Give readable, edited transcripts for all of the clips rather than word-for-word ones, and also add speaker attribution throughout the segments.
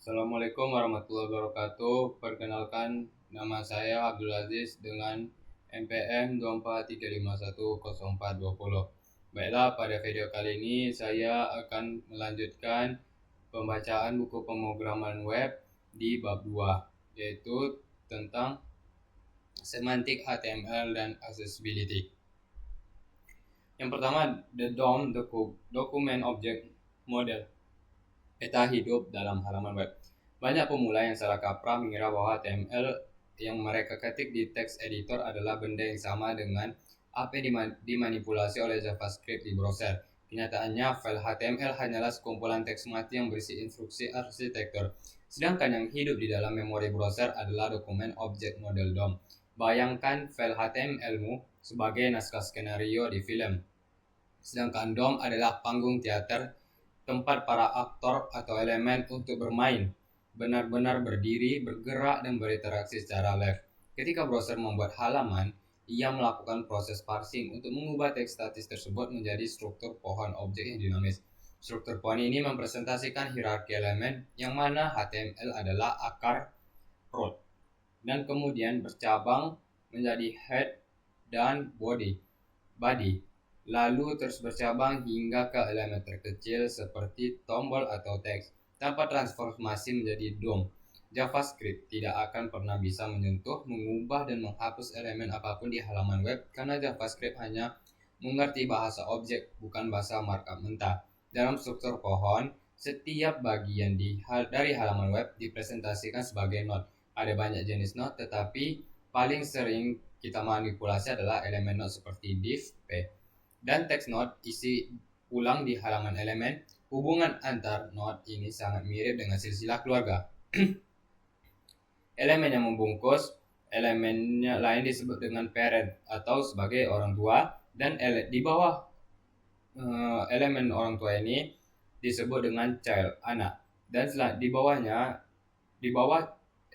Speaker 1: Assalamualaikum warahmatullahi wabarakatuh. Perkenalkan, nama saya Abdul Aziz dengan NPM 24351042. Baiklah, pada video kali ini saya akan melanjutkan pembacaan buku pemrograman web di bab 2, yaitu tentang semantik HTML dan accessibility. Yang pertama, the DOM, Document Object Model, peta hidup dalam halaman web. Banyak pemula yang salah kaprah mengira bahwa HTML yang mereka ketik di text editor adalah benda yang sama dengan apa yang dimanipulasi oleh JavaScript di browser. Kenyataannya, file HTML hanyalah sekumpulan teks mati yang berisi instruksi arsitektur. Sedangkan yang hidup di dalam memori browser adalah dokumen objek model DOM. Bayangkan file HTML-mu sebagai naskah skenario di film. Sedangkan DOM adalah panggung teater, tempat para aktor atau elemen untuk bermain, benar-benar berdiri, bergerak, dan berinteraksi secara live. Ketika browser membuat halaman, ia melakukan proses parsing untuk mengubah teks statis tersebut menjadi struktur pohon objek yang dinamis. Struktur pohon ini mempresentasikan hierarki elemen, yang mana HTML adalah akar root, dan kemudian bercabang menjadi head dan body, lalu terus bercabang hingga ke elemen terkecil seperti tombol atau teks. Tanpa transformasi menjadi DOM, JavaScript tidak akan pernah bisa menyentuh, mengubah, dan menghapus elemen apapun di halaman web karena JavaScript hanya mengerti bahasa objek, bukan bahasa markup mentah. Dalam struktur pohon, setiap bagian dari halaman web dipresentasikan sebagai node. Ada banyak jenis node, tetapi paling sering kita manipulasi adalah elemen node seperti div, dan text node isi ulang di halaman elemen. Hubungan antar node ini sangat mirip dengan silsilah keluarga. Elemen yang membungkus elemennya lain disebut dengan parent atau sebagai orang tua, dan di bawah elemen orang tua ini disebut dengan child, anak. Dan di bawah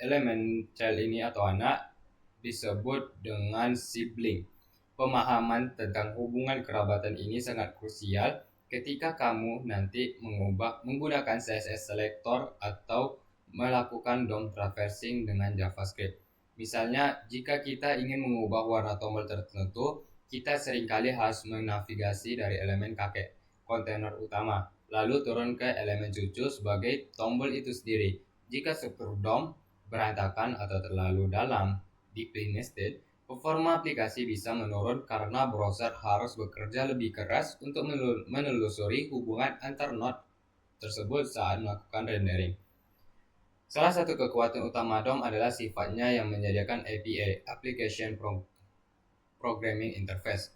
Speaker 1: elemen child ini atau anak disebut dengan sibling. Pemahaman tentang hubungan kerabatan ini sangat krusial ketika kamu nanti menggunakan CSS selector atau melakukan DOM traversing dengan JavaScript. Misalnya, jika kita ingin mengubah warna tombol tertentu, kita seringkali harus menavigasi dari elemen kakek, kontainer utama, lalu turun ke elemen cucu sebagai tombol itu sendiri. Jika struktur DOM berantakan atau terlalu dalam, deeply nested, performa aplikasi bisa menurun karena browser harus bekerja lebih keras untuk menelusuri hubungan antar node tersebut saat melakukan rendering. Salah satu kekuatan utama DOM adalah sifatnya yang menyediakan API, Application Programming Interface.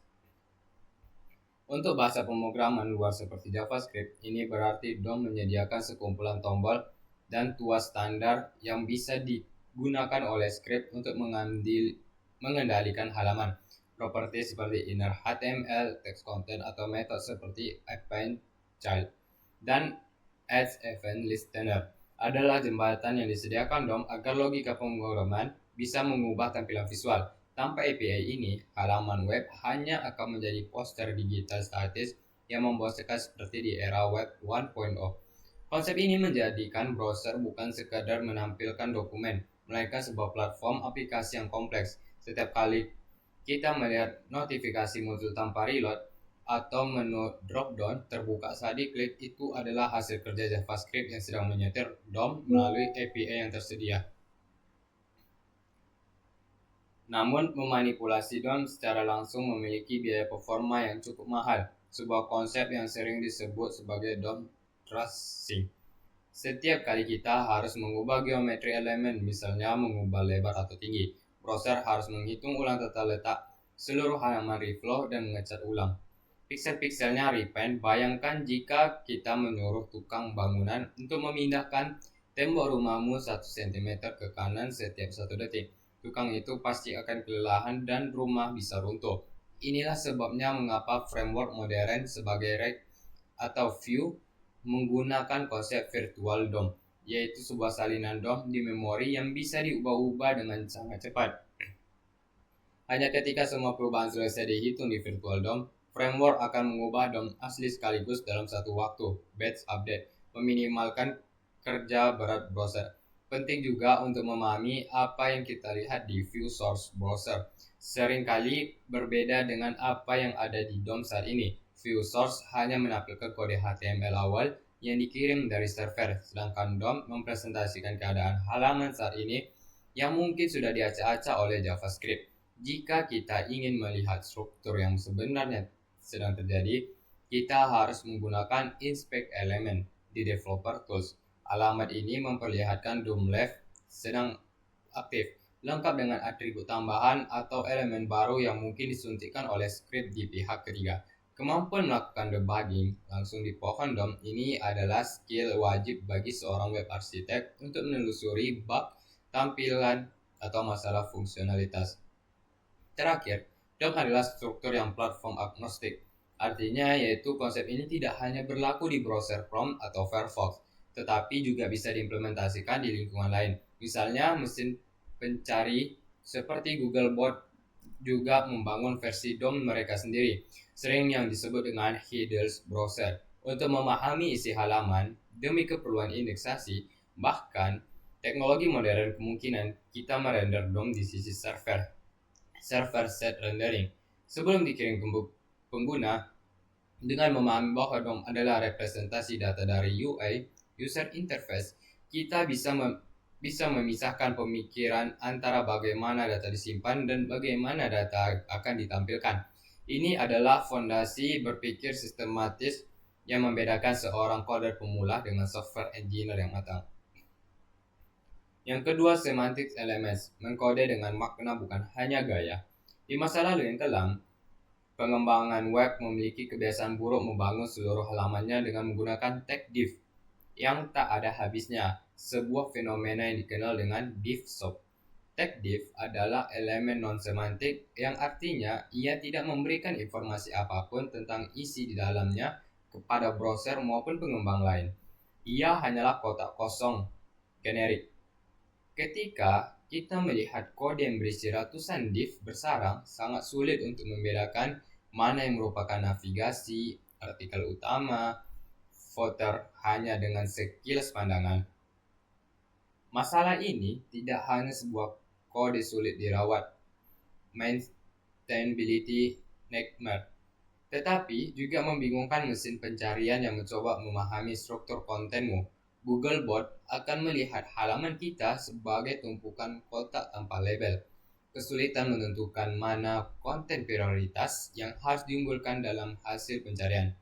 Speaker 1: Untuk bahasa pemrograman luar seperti JavaScript, ini berarti DOM menyediakan sekumpulan tombol dan tuas standar yang bisa digunakan oleh script untuk mengendalikan halaman. Properti seperti inner HTML, text content, atau metode seperti append child dan adds event listener adalah jembatan yang disediakan DOM agar logika pemrograman bisa mengubah tampilan visual. Tanpa API ini, halaman web hanya akan menjadi poster digital statis yang membosankan seperti di era web 1.0. Konsep ini menjadikan browser bukan sekadar menampilkan dokumen, melainkan sebuah platform aplikasi yang kompleks. Setiap kali kita melihat notifikasi muncul tanpa reload atau menu drop-down terbuka saat diklik, itu adalah hasil kerja JavaScript yang sedang menyetir DOM melalui API yang tersedia. Namun, memanipulasi DOM secara langsung memiliki biaya performa yang cukup mahal, sebuah konsep yang sering disebut sebagai DOM tracing. Setiap kali kita harus mengubah geometri elemen, misalnya mengubah lebar atau tinggi, browser harus menghitung ulang tata letak seluruh halaman reflow dan mengecat ulang piksel-pikselnya repaint. Bayangkan jika kita menyuruh tukang bangunan untuk memindahkan tembok rumahmu 1 cm ke kanan setiap 1 detik. Tukang itu pasti akan kelelahan dan rumah bisa runtuh. Inilah sebabnya mengapa framework modern sebagai React atau Vue menggunakan konsep virtual DOM, yaitu sebuah salinan DOM di memori yang bisa diubah-ubah dengan sangat cepat. Hanya ketika semua perubahan selesai dihitung di virtual DOM, framework akan mengubah DOM asli sekaligus dalam satu waktu, batch update, meminimalkan kerja berat browser. Penting juga untuk memahami apa yang kita lihat di view source browser. Seringkali berbeda dengan apa yang ada di DOM saat ini. View source hanya menampilkan kode HTML awal yang dikirim dari server, sedangkan DOM mempresentasikan keadaan halaman saat ini yang mungkin sudah diacak-acak oleh JavaScript. Jika kita ingin melihat struktur yang sebenarnya sedang terjadi, kita harus menggunakan inspect element di developer tools. Alamat ini memperlihatkan DOM left sedang aktif, lengkap dengan atribut tambahan atau elemen baru yang mungkin disuntikkan oleh script di pihak ketiga. Kemampuan melakukan debugging langsung di pohon DOM ini adalah skill wajib bagi seorang web arsitek untuk menelusuri bug, tampilan, atau masalah fungsionalitas. Terakhir, DOM adalah struktur yang platform agnostik. Artinya yaitu konsep ini tidak hanya berlaku di browser Chrome atau Firefox, tetapi juga bisa diimplementasikan di lingkungan lain. Misalnya mesin pencari seperti Googlebot juga membangun versi DOM mereka sendiri, sering yang disebut dengan headless browser, untuk memahami isi halaman demi keperluan indeksasi. Bahkan teknologi modern kemungkinan kita merender DOM di sisi server set rendering sebelum dikirim ke pengguna. Dengan memahami bahwa DOM adalah representasi data dari UI, user interface, kita bisa memisahkan pemikiran antara bagaimana data disimpan dan bagaimana data akan ditampilkan. Ini adalah fondasi berpikir sistematis yang membedakan seorang coder pemula dengan software engineer yang matang. Yang kedua, semantic elements, mengkode dengan makna bukan hanya gaya. Di masa lalu yang kelam, pengembangan web memiliki kebiasaan buruk membangun seluruh halamannya dengan menggunakan tag div yang tak ada habisnya, sebuah fenomena yang dikenal dengan div soap. Tag div adalah elemen non-semantik yang artinya ia tidak memberikan informasi apapun tentang isi di dalamnya kepada browser maupun pengembang lain. Ia hanyalah kotak kosong generik. Ketika kita melihat kode yang berisi ratusan div bersarang, sangat sulit untuk membedakan mana yang merupakan navigasi, artikel utama, footer hanya dengan sekilas pandangan. Masalah ini tidak hanya sebuah kode sulit dirawat, maintainability nightmare, tetapi juga membingungkan mesin pencarian yang mencoba memahami struktur kontenmu. Googlebot akan melihat halaman kita sebagai tumpukan kotak tanpa label. Kesulitan menentukan mana konten prioritas yang harus diunggulkan dalam hasil pencarian.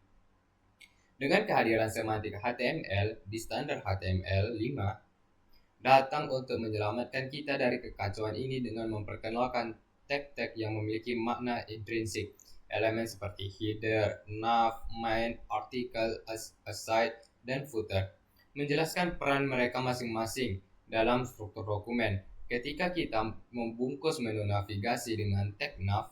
Speaker 1: Dengan kehadiran semantik HTML di standar HTML5, datang untuk menyelamatkan kita dari kekacauan ini dengan memperkenalkan tag-tag yang memiliki makna intrinsik. Elemen seperti header, nav, main, artikel, aside, dan footer menjelaskan peran mereka masing-masing dalam struktur dokumen. Ketika kita membungkus menu navigasi dengan tag nav,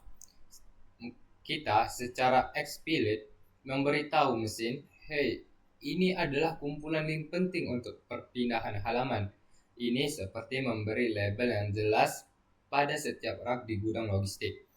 Speaker 1: kita secara eksplisit memberitahu mesin, hey, ini adalah kumpulan link penting untuk perpindahan halaman. Ini seperti memberi label yang jelas pada setiap rak di gudang logistik.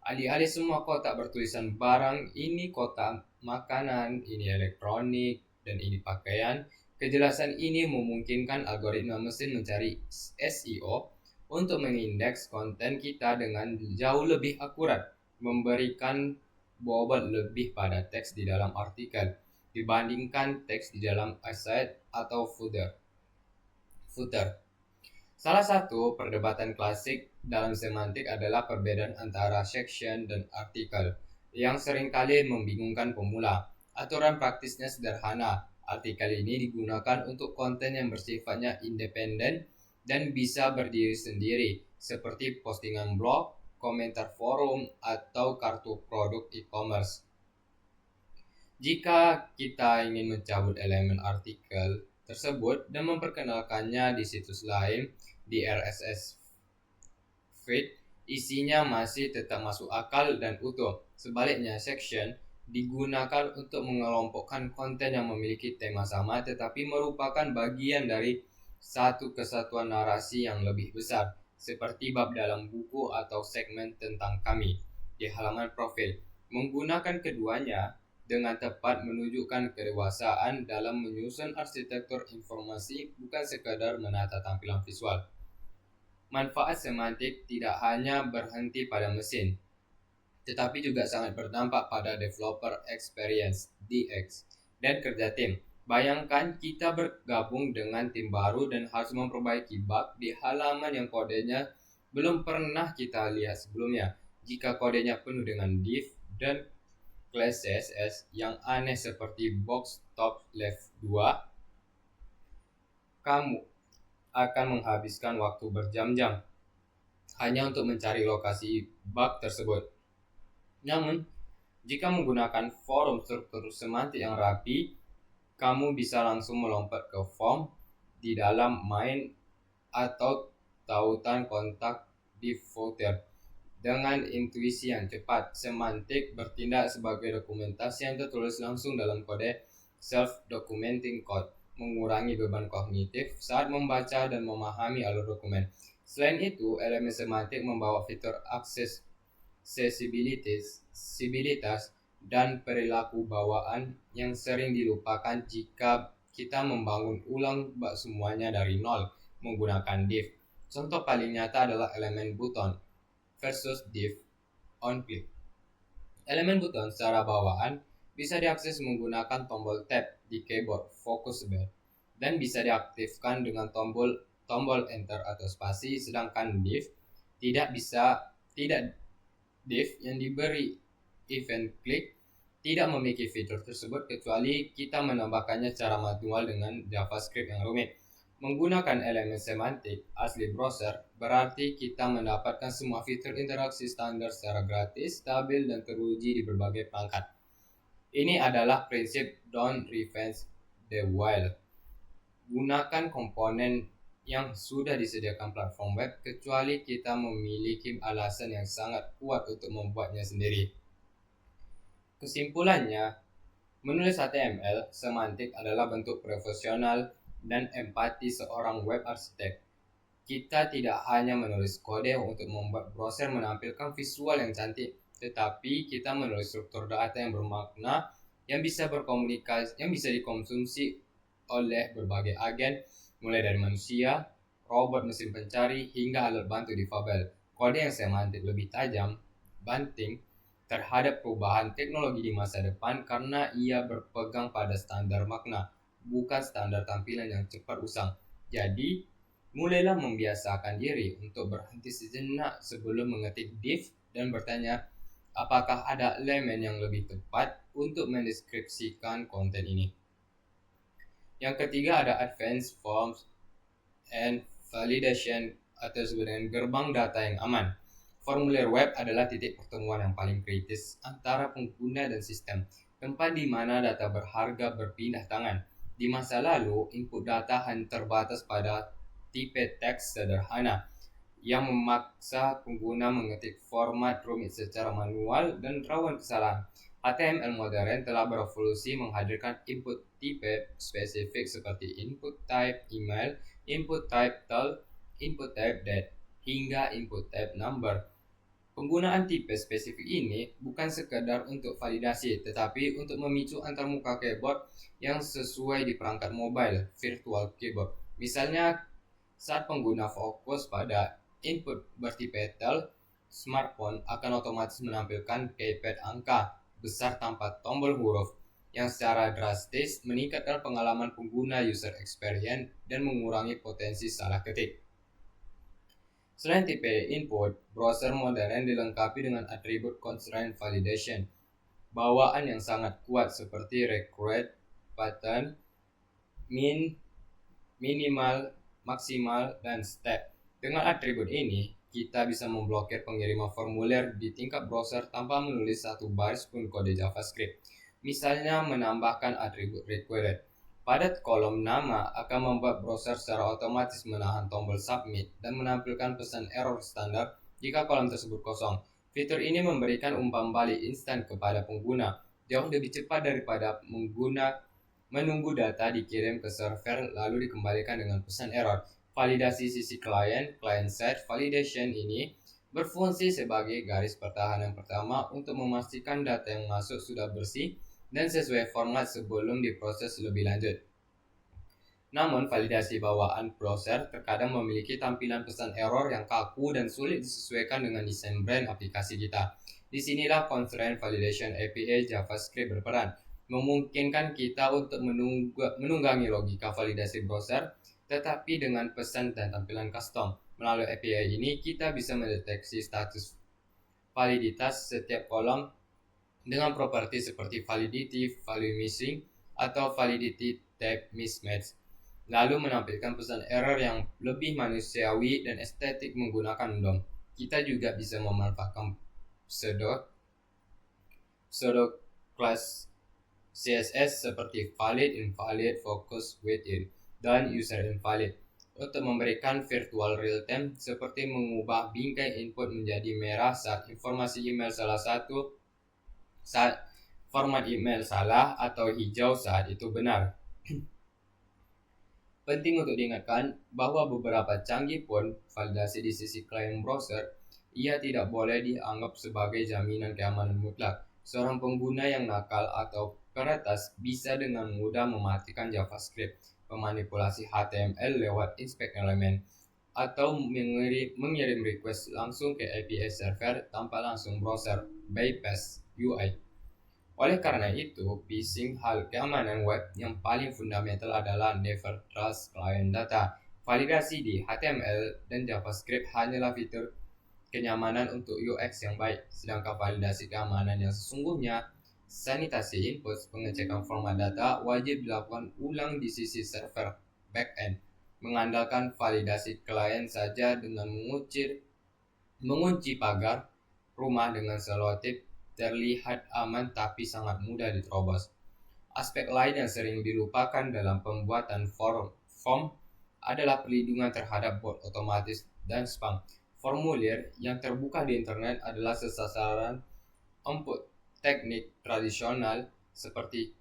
Speaker 1: Alih-alih semua kotak bertulisan barang, ini kotak makanan, ini elektronik, dan ini pakaian. Kejelasan ini memungkinkan algoritma mesin mencari SEO untuk mengindeks konten kita dengan jauh lebih akurat, memberikan bobot lebih pada teks di dalam artikel dibandingkan teks di dalam aside atau footer. Salah satu perdebatan klasik dalam semantik adalah perbedaan antara section dan artikel yang seringkali membingungkan pemula. Aturan praktisnya sederhana. Artikel ini digunakan untuk konten yang bersifatnya independen dan bisa berdiri sendiri, seperti postingan blog, komentar forum, atau kartu produk e-commerce. Jika kita ingin mencabut elemen artikel tersebut dan memperkenalkannya di situs lain di RSS feed, isinya masih tetap masuk akal dan utuh. Sebaliknya, section digunakan untuk mengelompokkan konten yang memiliki tema sama tetapi merupakan bagian dari satu kesatuan narasi yang lebih besar, seperti bab dalam buku atau segmen tentang kami di halaman profil. Menggunakan keduanya dengan tepat menunjukkan kedewasaan dalam menyusun arsitektur informasi, bukan sekadar menata tampilan visual. Manfaat semantik tidak hanya berhenti pada mesin, tetapi juga sangat berdampak pada developer experience (DX) dan kerja tim. Bayangkan kita bergabung dengan tim baru dan harus memperbaiki bug di halaman yang kodenya belum pernah kita lihat sebelumnya. Jika kodenya penuh dengan div dan class CSS yang aneh seperti box top left 2, kamu akan menghabiskan waktu berjam-jam hanya untuk mencari lokasi bug tersebut. Namun, jika menggunakan forum struktur semantik yang rapi, kamu bisa langsung melompat ke form di dalam main atau tautan kontak di footer. Dengan intuisi yang cepat, semantik bertindak sebagai dokumentasi yang tertulis langsung dalam kode self-documenting code, mengurangi beban kognitif saat membaca dan memahami alur dokumen. Selain itu, elemen semantik membawa fitur aksesibilitas dan perilaku bawaan yang sering dilupakan jika kita membangun ulang semuanya dari nol menggunakan div. Contoh paling nyata adalah elemen button versus div on click. Elemen button secara bawaan bisa diakses menggunakan tombol tab di keyboard focus bar dan bisa diaktifkan dengan tombol enter atau spasi, sedangkan div div yang diberi event click tidak memiliki fitur tersebut kecuali kita menambahkannya secara manual dengan JavaScript yang rumit. Menggunakan elemen semantik asli browser berarti kita mendapatkan semua fitur interaksi standar secara gratis, stabil, dan teruji di berbagai perangkat. Ini adalah prinsip don't reinvent the wheel. Gunakan komponen yang sudah disediakan platform web kecuali kita memiliki alasan yang sangat kuat untuk membuatnya sendiri. Kesimpulannya, menulis HTML semantik adalah bentuk profesional dan empati seorang web arsitek. Kita tidak hanya menulis kode untuk membuat browser menampilkan visual yang cantik, tetapi kita menulis struktur data yang bermakna, yang bisa berkomunikasi, yang bisa dikonsumsi oleh berbagai agen, mulai dari manusia, robot mesin pencari, hingga alat bantu difabel. Kode yang semantik lebih tajam, banting, terhadap perubahan teknologi di masa depan karena ia berpegang pada standar makna, bukan standar tampilan yang cepat usang. Jadi, mulailah membiasakan diri untuk berhenti sejenak sebelum mengetik div dan bertanya, apakah ada elemen yang lebih tepat untuk mendeskripsikan konten ini. Yang ketiga ada Advanced Forms and Validation atau sebenarnya gerbang data yang aman. Formulir web adalah titik pertemuan yang paling kritis antara pengguna dan sistem, tempat di mana data berharga berpindah tangan. Di masa lalu, input data hanya terbatas pada tipe teks sederhana yang memaksa pengguna mengetik format rumit secara manual dan rawan kesalahan. HTML modern telah berevolusi menghadirkan input tipe spesifik seperti input type email, input type tel, input type date, hingga input type number. Penggunaan tipe spesifik ini bukan sekadar untuk validasi, tetapi untuk memicu antarmuka keyboard yang sesuai di perangkat mobile, virtual keyboard. Misalnya, saat pengguna fokus pada input bertipe tel, smartphone akan otomatis menampilkan keypad angka besar tanpa tombol huruf, yang secara drastis meningkatkan pengalaman pengguna user experience dan mengurangi potensi salah ketik. Selain tipe input, browser modern dilengkapi dengan atribut constraint validation, bawaan yang sangat kuat seperti required, button, minimal, maksimal, dan step. Dengan atribut ini, kita bisa memblokir pengiriman formulir di tingkat browser tanpa menulis satu baris pun kode JavaScript. Misalnya menambahkan atribut required pada kolom nama akan membuat browser secara otomatis menahan tombol submit dan menampilkan pesan error standar jika kolom tersebut kosong. Fitur ini memberikan umpan balik instan kepada pengguna, jauh lebih cepat daripada menunggu data dikirim ke server lalu dikembalikan dengan pesan error. Validasi sisi client-side validation ini berfungsi sebagai garis pertahanan pertama untuk memastikan data yang masuk sudah bersih dan sesuai format sebelum diproses lebih lanjut. Namun, validasi bawaan browser terkadang memiliki tampilan pesan error yang kaku dan sulit disesuaikan dengan desain brand aplikasi kita. Disinilah Constraint Validation API JavaScript berperan, memungkinkan kita untuk menunggangi logika validasi browser, tetapi dengan pesan dan tampilan custom. Melalui API ini, kita bisa mendeteksi status validitas setiap kolom dengan properti seperti validity, value missing, atau validity type mismatch, lalu menampilkan pesan error yang lebih manusiawi dan estetik menggunakan DOM. Kita juga bisa memanfaatkan pseudo class CSS seperti valid, invalid, focus, within, dan user invalid untuk memberikan virtual real time, seperti mengubah bingkai input menjadi merah saat informasi email saat format email salah, atau hijau saat itu benar. Penting untuk diingatkan bahwa beberapa canggih pun validasi di sisi klien browser, ia tidak boleh dianggap sebagai jaminan keamanan mutlak. Seorang pengguna yang nakal atau peretas bisa dengan mudah mematikan JavaScript, memanipulasi HTML lewat inspect element, atau mengirim request langsung ke API server tanpa langsung browser bypass UI. Oleh karena itu, phishing hal keamanan web yang paling fundamental adalah never trust client data. Validasi di HTML dan JavaScript hanyalah fitur kenyamanan untuk UX yang baik, sedangkan validasi keamanan yang sesungguhnya, sanitasi input, pengecekan format data, wajib dilakukan ulang di sisi server backend, mengandalkan validasi klien saja dengan mengunci pagar rumah dengan selotip terlihat aman tapi sangat mudah diterobos. Aspek lain yang sering dilupakan dalam pembuatan form adalah perlindungan terhadap bot otomatis dan spam. Formulir yang terbuka di internet adalah sasaran empuk teknik tradisional seperti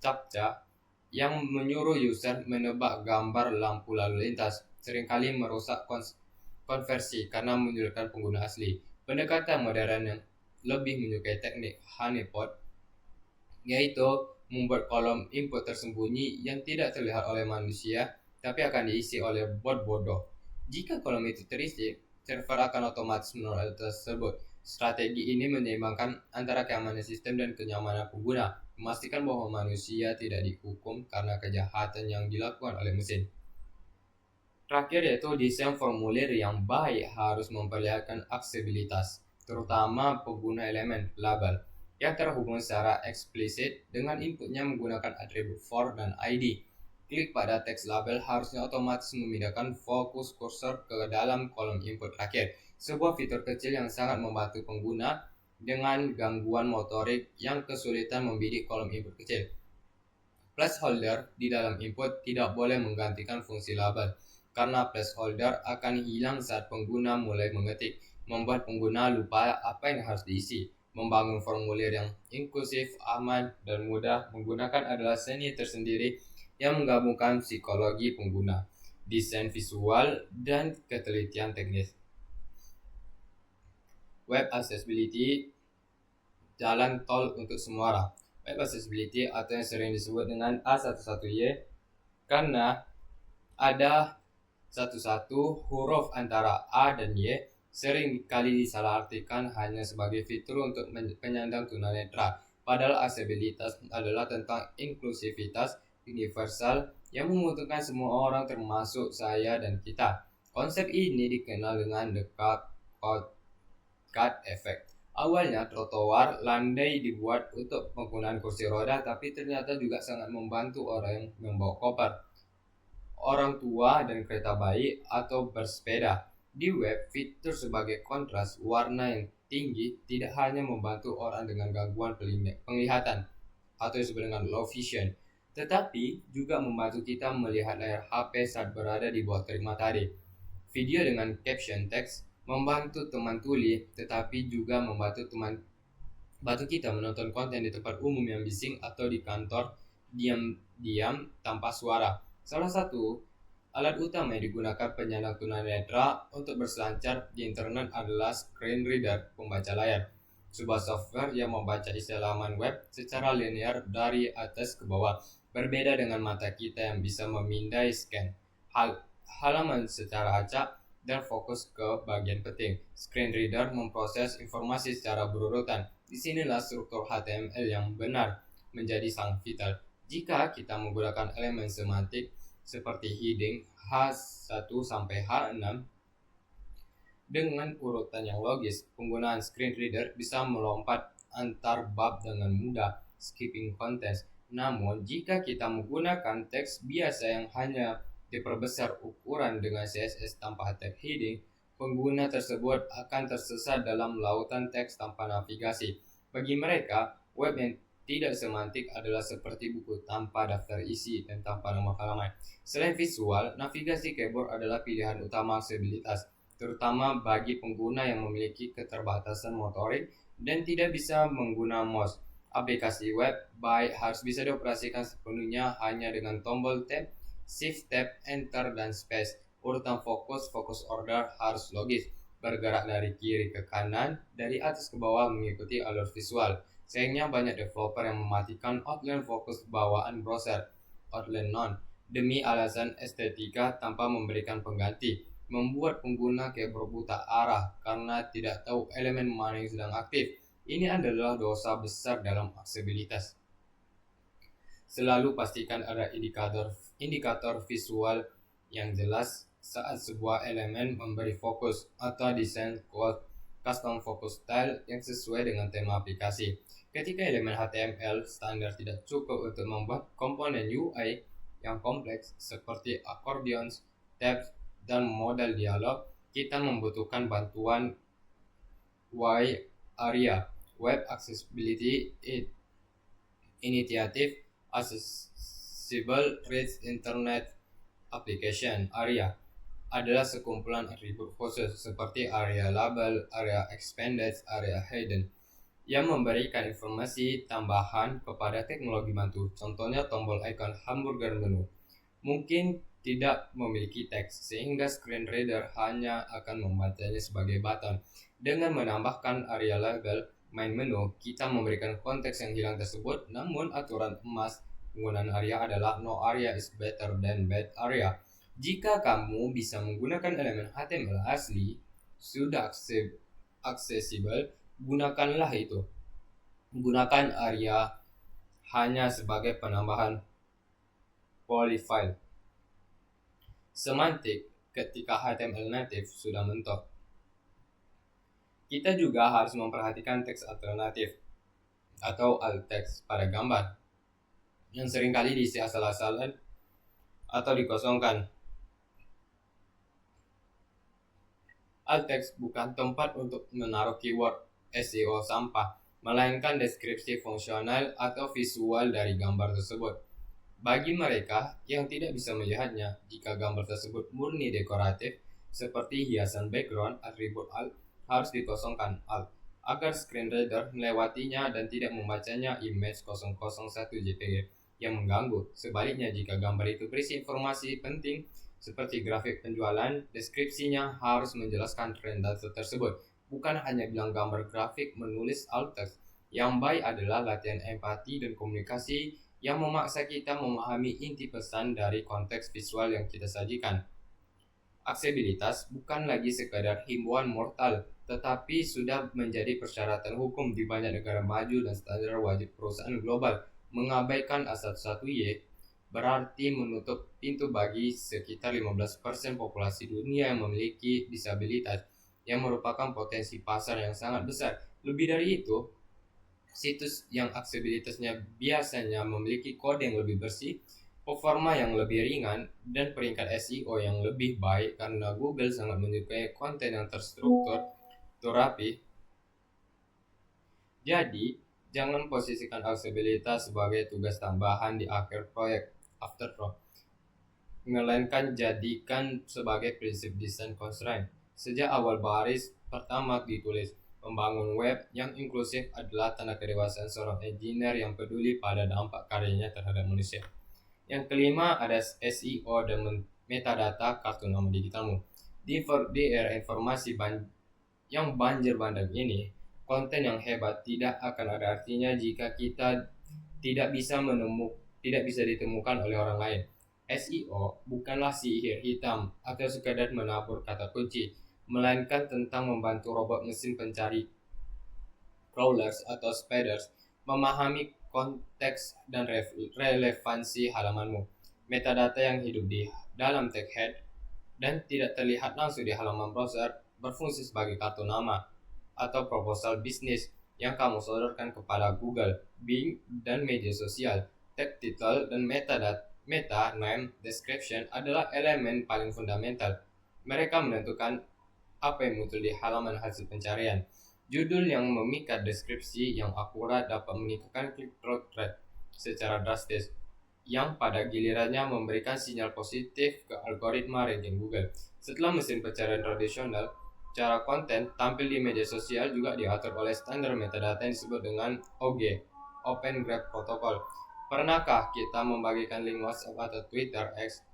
Speaker 1: CAPTCHA yang menyuruh user menebak gambar lampu lalu lintas, seringkali merusak konversi karena menyulitkan pengguna asli. Pendekatan modern yang lebih menyukai teknik honeypot, yaitu membuat kolom input tersembunyi yang tidak terlihat oleh manusia tapi akan diisi oleh bot bodoh. Jika kolom itu terisi, server akan otomatis menolak hal tersebut. Strategi ini menyeimbangkan antara keamanan sistem dan kenyamanan pengguna, memastikan bahwa manusia tidak dihukum karena kejahatan yang dilakukan oleh mesin. Terakhir yaitu desain formulir yang baik harus memperlihatkan aksesibilitas, terutama pengguna elemen label yang terhubung secara eksplisit dengan inputnya menggunakan atribut for dan ID. Klik pada teks label harusnya otomatis memindahkan fokus kursor ke dalam kolom input terakhir, sebuah fitur kecil yang sangat membantu pengguna dengan gangguan motorik yang kesulitan membidik kolom input kecil. Placeholder di dalam input tidak boleh menggantikan fungsi label, karena placeholder akan hilang saat pengguna mulai mengetik, membuat pengguna lupa apa yang harus diisi. Membangun formulir yang inklusif, aman, dan mudah menggunakan adalah seni tersendiri yang menggabungkan psikologi pengguna, desain visual, dan ketelitian teknis. Web Accessibility, jalan tol untuk semua orang. Web Accessibility atau yang sering disebut dengan A11Y karena ada satu huruf antara A dan Y sering kali disalahartikan hanya sebagai fitur untuk penyandang tunanetra. Padahal aksesibilitas adalah tentang inklusivitas universal yang menguntungkan semua orang termasuk saya dan kita. Konsep ini dikenal dengan the cut effect. Awalnya trotoar landai dibuat untuk penggunaan kursi roda, tapi ternyata juga sangat membantu orang yang membawa koper, orang tua, dan kereta bayi atau bersepeda. Di web, fitur sebagai kontras warna yang tinggi tidak hanya membantu orang dengan gangguan penglihatan atau disebut dengan low vision, tetapi juga membantu kita melihat layar HP saat berada di bawah terik matahari. Video dengan caption teks membantu teman tuli, tetapi juga membantu kita menonton konten di tempat umum yang bising atau di kantor diam-diam tanpa suara. Salah satu alat utama yang digunakan penyandang tunanetra untuk berselancar di internet adalah screen reader, pembaca layar. sebuah software yang membaca isi laman web secara linear dari atas ke bawah, berbeda dengan mata kita yang bisa memindai scan halaman secara acak dan fokus ke bagian penting. Screen reader memproses informasi secara berurutan. Disinilah struktur HTML yang benar menjadi sangat vital. Jika kita menggunakan elemen semantik seperti heading H1 sampai H6 dengan urutan yang logis, penggunaan screen reader bisa melompat antar bab dengan mudah, skipping context. Namun, jika kita menggunakan teks biasa yang hanya diperbesar ukuran dengan CSS tanpa tag heading, pengguna tersebut akan tersesat dalam lautan teks tanpa navigasi. Bagi mereka, web yang tidak semantik adalah seperti buku tanpa daftar isi dan tanpa nama halaman. Selain visual, navigasi keyboard adalah pilihan utama aksesibilitas, terutama bagi pengguna yang memiliki keterbatasan motorik dan tidak bisa menggunakan mouse. Aplikasi web baik harus bisa dioperasikan sepenuhnya hanya dengan tombol tab, shift tab, enter, dan space. Urutan fokus order harus logis, bergerak dari kiri ke kanan, dari atas ke bawah mengikuti alur visual. Sayangnya banyak developer yang mematikan outline fokus bawaan browser, outline none, demi alasan estetika tanpa memberikan pengganti, membuat pengguna keyboard buta arah karena tidak tahu elemen mana yang sedang aktif. Ini adalah dosa besar dalam aksesibilitas. Selalu pastikan ada indikator visual yang jelas saat sebuah elemen memberi fokus atau desain custom focus style yang sesuai dengan tema aplikasi. Ketika elemen HTML standar tidak cukup untuk membuat komponen UI yang kompleks seperti accordions, tabs, dan modal dialog, kita membutuhkan bantuan WAI-ARIA, Web Accessibility Initiative Accessible Rich Internet Application. ARIA adalah sekumpulan atribut khusus seperti area label, area expanded, area hidden yang memberikan informasi tambahan kepada teknologi bantu. Contohnya tombol icon hamburger menu mungkin tidak memiliki teks, sehingga screen reader hanya akan membacanya sebagai button. Dengan menambahkan area label main menu, kita memberikan konteks yang hilang tersebut, namun aturan emas penggunaan area adalah no area is better than bad area. Jika kamu bisa menggunakan elemen HTML asli, sudah aksesibel, gunakanlah itu. Gunakan area hanya sebagai penambahan polyfill semantik ketika HTML native sudah mentok. Kita juga harus memperhatikan teks alternatif atau alt text pada gambar yang seringkali diisi asal-asalan atau dikosongkan. Alt text bukan tempat untuk menaruh keyword SEO sampah, melainkan deskripsi fungsional atau visual dari gambar tersebut. Bagi mereka yang tidak bisa melihatnya, jika gambar tersebut murni dekoratif, seperti hiasan background, atribut alt harus dikosongkan alt, agar screen reader melewatinya dan tidak membacanya image 001 JPG yang mengganggu. Sebaliknya, jika gambar itu berisi informasi penting seperti grafik penjualan, deskripsinya harus menjelaskan tren data tersebut, bukan hanya bilang gambar grafik menulis alt text. Yang baik adalah latihan empati dan komunikasi yang memaksa kita memahami inti pesan dari konteks visual yang kita sajikan. Aksesibilitas bukan lagi sekadar himbauan mortal, tetapi sudah menjadi persyaratan hukum di banyak negara maju dan standar wajib perusahaan global. Mengabaikan A11Y berarti menutup pintu bagi sekitar 15% populasi dunia yang memiliki disabilitas, yang merupakan potensi pasar yang sangat besar. Lebih dari itu, situs yang aksesibilitasnya biasanya memiliki kode yang lebih bersih, performa yang lebih ringan, dan peringkat SEO yang lebih baik karena Google sangat menyukai konten yang terstruktur, terapi. Jadi, jangan posisikan aksesibilitas sebagai tugas tambahan di akhir proyek, afterthought, melainkan jadikan sebagai prinsip desain constraint. Sejak awal baris pertama ditulis, membangun web yang inklusif adalah tanda kedewasaan seorang engineer yang peduli pada dampak karyanya terhadap manusia. Yang kelima ada SEO dan metadata kartu nama digitalmu. Di era informasi yang banjir bandang ini, Konten yang hebat tidak akan ada artinya jika kita tidak bisa ditemukan oleh orang lain. SEO bukanlah sihir hitam atau sekadar menabur kata kunci, melainkan tentang membantu robot mesin pencari, crawlers atau spaders, memahami konteks dan relevansi halamanmu. Metadata yang hidup di dalam tag head dan tidak terlihat langsung di halaman browser berfungsi sebagai kartu nama atau proposal bisnis yang kamu sodorkan kepada Google, Bing, dan media sosial. Tag title dan meta name description adalah elemen paling fundamental. Mereka menentukan apa yang muncul di halaman hasil pencarian. Judul yang memikat, deskripsi yang akurat dapat meningkatkan click-through rate secara drastis, yang pada gilirannya memberikan sinyal positif ke algoritma ranking Google. Setelah mesin pencarian tradisional, cara konten tampil di media sosial juga diatur oleh standar metadata yang disebut dengan OG, Open Graph Protocol. Pernahkah kita membagikan link WhatsApp atau Twitter X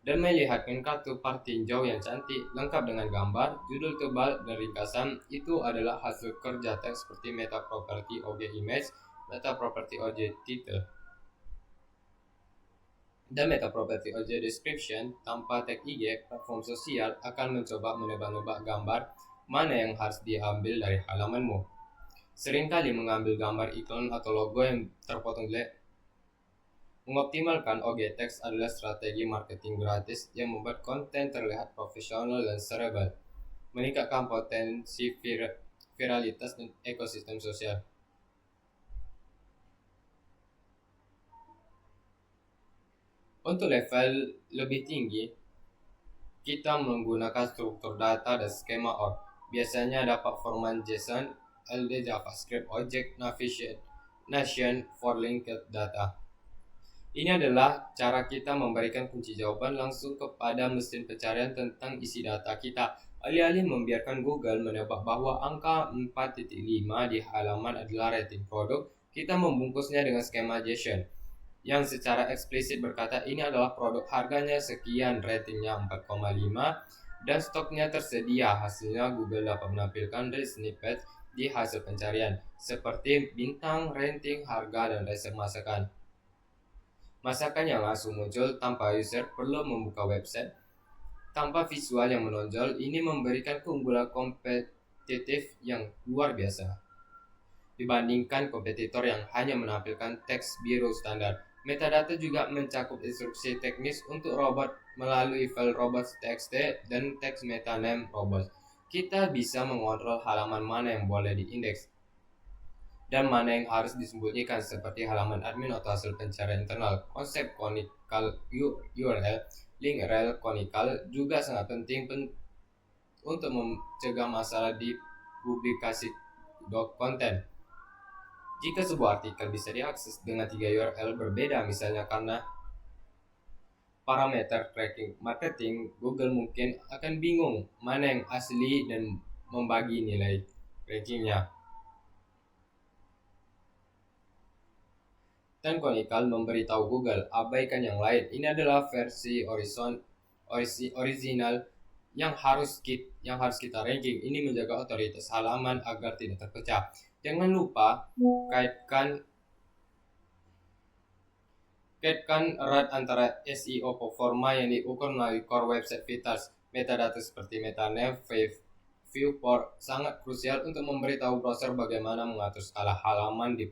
Speaker 1: dan melihatkan kartu partinjau yang cantik, lengkap dengan gambar, judul tebal, dan ringkasan? Itu adalah hasil kerja teks seperti Meta Property OG Image, Meta Property OG Title, dan Meta Property OG Description. Tanpa tag IG, platform sosial akan mencoba menebak-nebak gambar mana yang harus diambil dari halamanmu. Seringkali mengambil gambar iklan atau logo yang terpotong jelek. Mengoptimalkan OG Text adalah strategi marketing gratis yang membuat konten terlihat profesional dan serebel, meningkatkan potensi viralitas dan ekosistem sosial. Untuk level lebih tinggi, kita menggunakan struktur data dan skema OR. Biasanya dapat format JSON, LD JavaScript, Object Nation for Linked Data. Ini adalah cara kita memberikan kunci jawaban langsung kepada mesin pencarian tentang isi data kita. Alih-alih membiarkan Google menebak bahwa angka 4.5 di halaman adalah rating produk, kita membungkusnya dengan skema JSON yang secara eksplisit berkata ini adalah produk harganya sekian, ratingnya 4,5, dan stoknya tersedia. Hasilnya Google dapat menampilkan rich snippet di hasil pencarian seperti bintang, rating, harga, dan resep masakan. Masakan yang langsung muncul tanpa user perlu membuka website. Tanpa visual yang menonjol, ini memberikan keunggulan kompetitif yang luar biasa dibandingkan kompetitor yang hanya menampilkan teks biru standar. Metadata juga mencakup instruksi teknis untuk robot melalui file robots.txt dan teks meta name robot. Kita bisa mengontrol halaman mana yang boleh diindeks dan mana yang harus disembunyikan, seperti halaman admin atau hasil pencarian internal. Konsep conical URL, link rel conical, juga sangat penting untuk mencegah masalah di publikasi konten. Jika sebuah artikel bisa diakses dengan 3 URL berbeda, misalnya karena parameter tracking marketing, Google mungkin akan bingung mana yang asli dan membagi nilai rankingnya. Dan Conical memberitahu Google, abaikan yang lain. Ini adalah versi original yang harus kita ranking. Ini menjaga otoritas halaman agar tidak terpecah. Jangan lupa kaitkan erat antara SEO performa yang diukur melalui core website vitals. Metadata seperti metaname, viewport sangat krusial untuk memberitahu browser bagaimana mengatur skala halaman di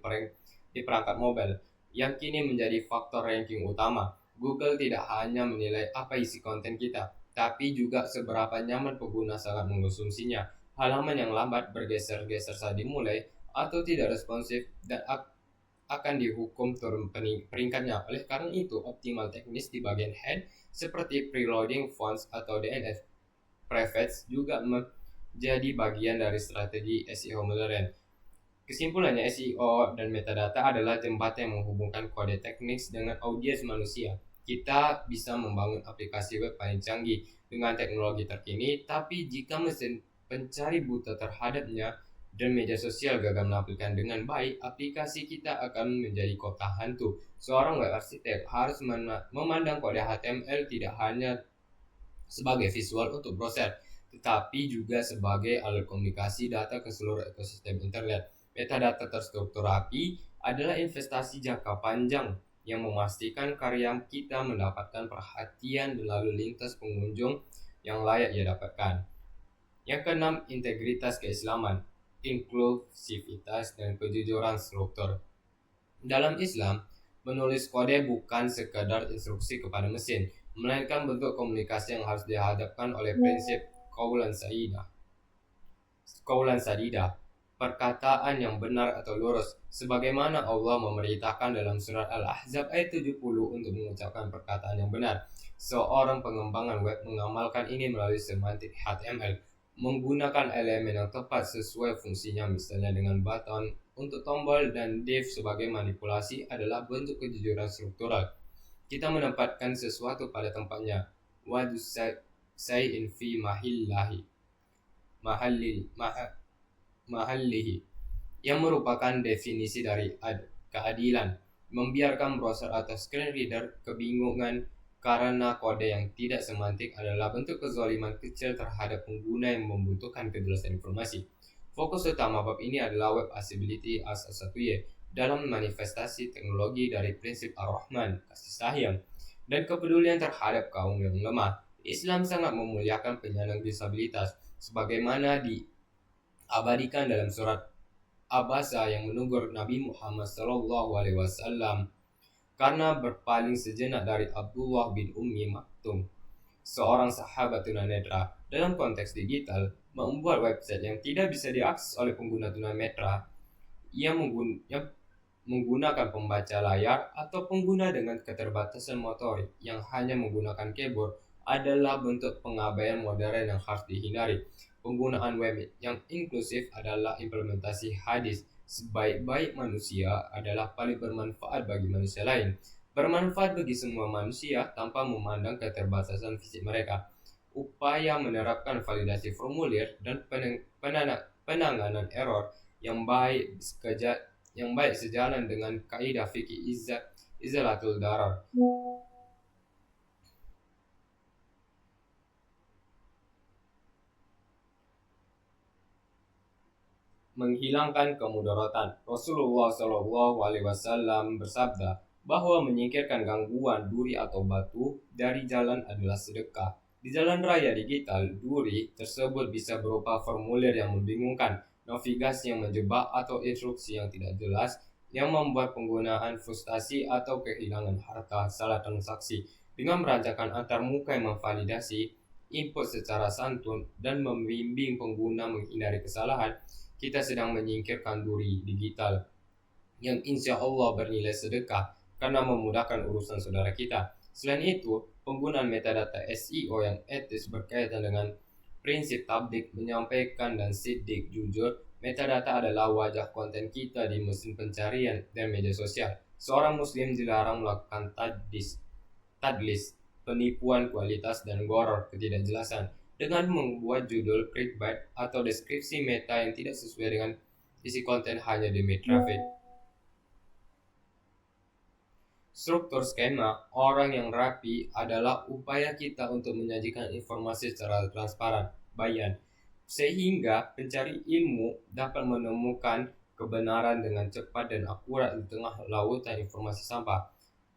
Speaker 1: perangkat mobile, yang kini menjadi faktor ranking utama. Google tidak hanya menilai apa isi konten kita, tapi juga seberapa nyaman pengguna sangat mengkonsumsinya. Halaman yang lambat, bergeser-geser saat dimulai, atau tidak responsif dan akan dihukum turun peringkatnya. Oleh karena itu, optimal teknis di bagian head seperti preloading fonts atau DNF prefix juga menjadi bagian dari strategi SEO modern. Kesimpulannya, SEO dan metadata adalah jembatan yang menghubungkan kode teknis dengan audiens manusia. Kita bisa membangun aplikasi web paling canggih dengan teknologi terkini, tapi jika mesin pencari buta terhadapnya dan media sosial gagal menampilkan dengan baik, aplikasi kita akan menjadi kota hantu. Seorang web arsitek harus memandang kode HTML tidak hanya sebagai visual untuk browser, tetapi juga sebagai alat komunikasi data ke seluruh ekosistem internet. Metadata terstruktur rapi adalah investasi jangka panjang yang memastikan karya kita mendapatkan perhatian dan lalu lintas pengunjung yang layak ia dapatkan. Yang keenam, integritas keislaman, inklusivitas, dan kejujuran struktur. Dalam Islam, menulis kode bukan sekadar instruksi kepada mesin, melainkan bentuk komunikasi yang harus dihadapkan oleh prinsip Qaulan sadida, perkataan yang benar atau lurus, sebagaimana Allah memerintahkan dalam surat Al-Ahzab ayat 70 untuk mengucapkan perkataan yang benar. Seorang pengembangan web mengamalkan ini melalui semantik HTML, menggunakan elemen yang tepat sesuai fungsinya, misalnya dengan button untuk tombol dan div sebagai manipulasi adalah bentuk kejujuran struktural. Kita menempatkan sesuatu pada tempatnya. Wadu say'in fi mahallihi, yang merupakan definisi dari keadilan. Membiarkan browser atau screen reader kebingungan karena kode yang tidak semantik adalah bentuk kezaliman kecil terhadap pengguna yang membutuhkan kejelasan informasi. Fokus utama bab ini adalah web accessibility as a 1Y dalam manifestasi teknologi dari prinsip Ar-Rahman, kasih sayang, dan kepedulian terhadap kaum yang lemah. Islam sangat memuliakan penyandang disabilitas, sebagaimana diabadikan dalam surat Abasa yang menegur Nabi Muhammad SAW karena berpaling sejenak dari Abdullah bin Ummi Maktum, seorang sahabat tunanetra. Dalam konteks digital, membuat website yang tidak bisa diakses oleh pengguna tunanetra yang menggunakan pembaca layar atau pengguna dengan keterbatasan motorik yang hanya menggunakan keyboard adalah bentuk pengabaian modern yang harus dihindari. Penggunaan web yang inklusif adalah implementasi hadis, sebaik-baik manusia adalah paling bermanfaat bagi manusia lain. Bermanfaat bagi semua manusia tanpa memandang keterbatasan fisik mereka. Upaya menerapkan validasi formulir dan penanganan error yang baik sejalan dengan kaidah fikih izalatul darar. Menghilangkan kemudaratan. Rasulullah SAW bersabda bahwa menyingkirkan gangguan duri atau batu dari jalan adalah sedekah. Di jalan raya digital, duri tersebut bisa berupa formulir yang membingungkan, navigasi yang menjebak, atau instruksi yang tidak jelas yang membuat penggunaan frustasi atau kehilangan harta salah transaksi. Dengan merancangkan antarmuka yang memvalidasi input secara santun dan membimbing pengguna menghindari kesalahan, kita sedang menyingkirkan duri digital yang insya Allah bernilai sedekah karena memudahkan urusan saudara kita. Selain itu, penggunaan metadata SEO yang etis berkaitan dengan prinsip tabdik, menyampaikan, dan siddiq jujur. Metadata adalah wajah konten kita di mesin pencarian dan media sosial. Seorang muslim dilarang melakukan tadlis, penipuan kualitas, dan gharar, ketidakjelasan, dengan membuat judul clickbait atau deskripsi meta yang tidak sesuai dengan isi konten hanya demi traffic. Struktur skema orang yang rapi adalah upaya kita untuk menyajikan informasi secara transparan, bayan, sehingga pencari ilmu dapat menemukan kebenaran dengan cepat dan akurat di tengah lautan informasi sampah.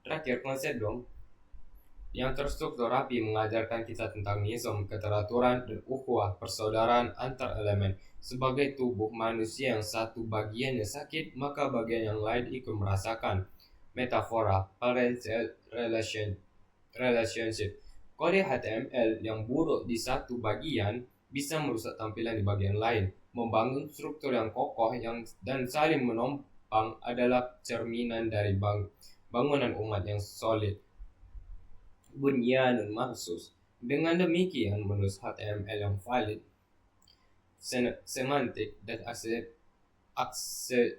Speaker 1: Terakhir, konsep dong yang terstruktur rapi mengajarkan kita tentang nizam, keteraturan, dan ukhuwah, persaudaraan antar elemen. Sebagai tubuh manusia yang satu bagiannya sakit, maka bagian yang lain ikut merasakan. Metafora, parental relationship. Kode HTML yang buruk di satu bagian bisa merusak tampilan di bagian lain. Membangun struktur yang kokoh dan saling menopang adalah cerminan dari bangunan umat yang solid. Bunyanun mahsus. Dengan demikian, menulis HTML yang valid, semantik, dan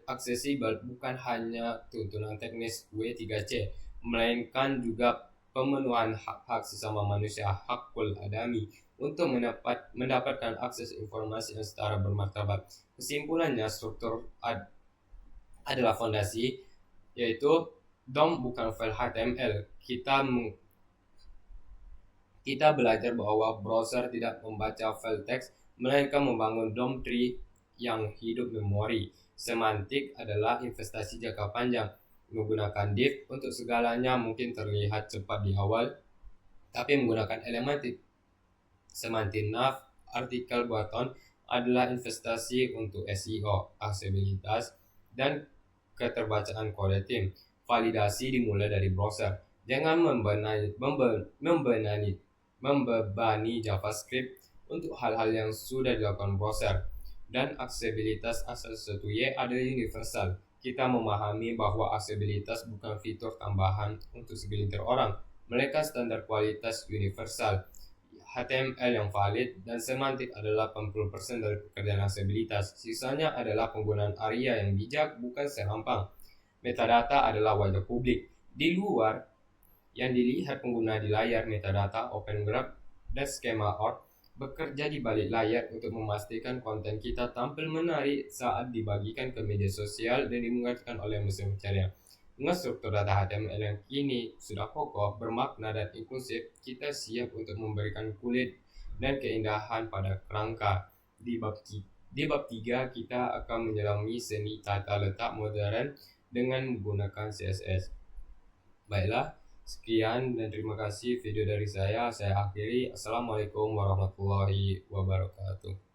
Speaker 1: aksesibel bukan hanya tuntunan teknis W3C, melainkan juga pemenuhan hak-hak sesama manusia, hakul adami, untuk mendapatkan akses informasi yang setara bermartabat. Kesimpulannya, struktur adalah fondasi, yaitu DOM bukan file HTML. kita belajar bahwa browser tidak membaca file teks, melainkan membangun DOM tree yang hidup memori. Semantik adalah investasi jangka panjang. Menggunakan div untuk segalanya mungkin terlihat cepat di awal, tapi menggunakan elemen semantik nav, artikel button adalah investasi untuk SEO, aksesibilitas, dan keterbacaan kode tim. Validasi dimulai dari browser. Jangan membebani JavaScript untuk hal-hal yang sudah dilakukan browser. Dan aksesibilitas asal-1Y adalah universal. Kita memahami bahwa aksesibilitas bukan fitur tambahan untuk segelintir orang, melainkan standar kualitas universal. HTML yang valid dan semantik adalah 80% dari pekerjaan aksesibilitas. Sisanya adalah penggunaan ARIA yang bijak, bukan serampang. Metadata adalah wajah publik. Di luar yang dilihat pengguna di layar, metadata, open graph, dan skema org bekerja di balik layar untuk memastikan konten kita tampil menarik saat dibagikan ke media sosial dan dimengerti oleh mesin pencarian. Dengan struktur data HTML yang kini sudah kokoh, bermakna, dan inklusif, kita siap untuk memberikan kulit dan keindahan pada kerangka. Di bab 3, kita akan menyelami seni tata letak modern dengan menggunakan CSS. Baiklah, sekian dan terima kasih video dari saya. Saya akhiri. Assalamualaikum warahmatullahi wabarakatuh.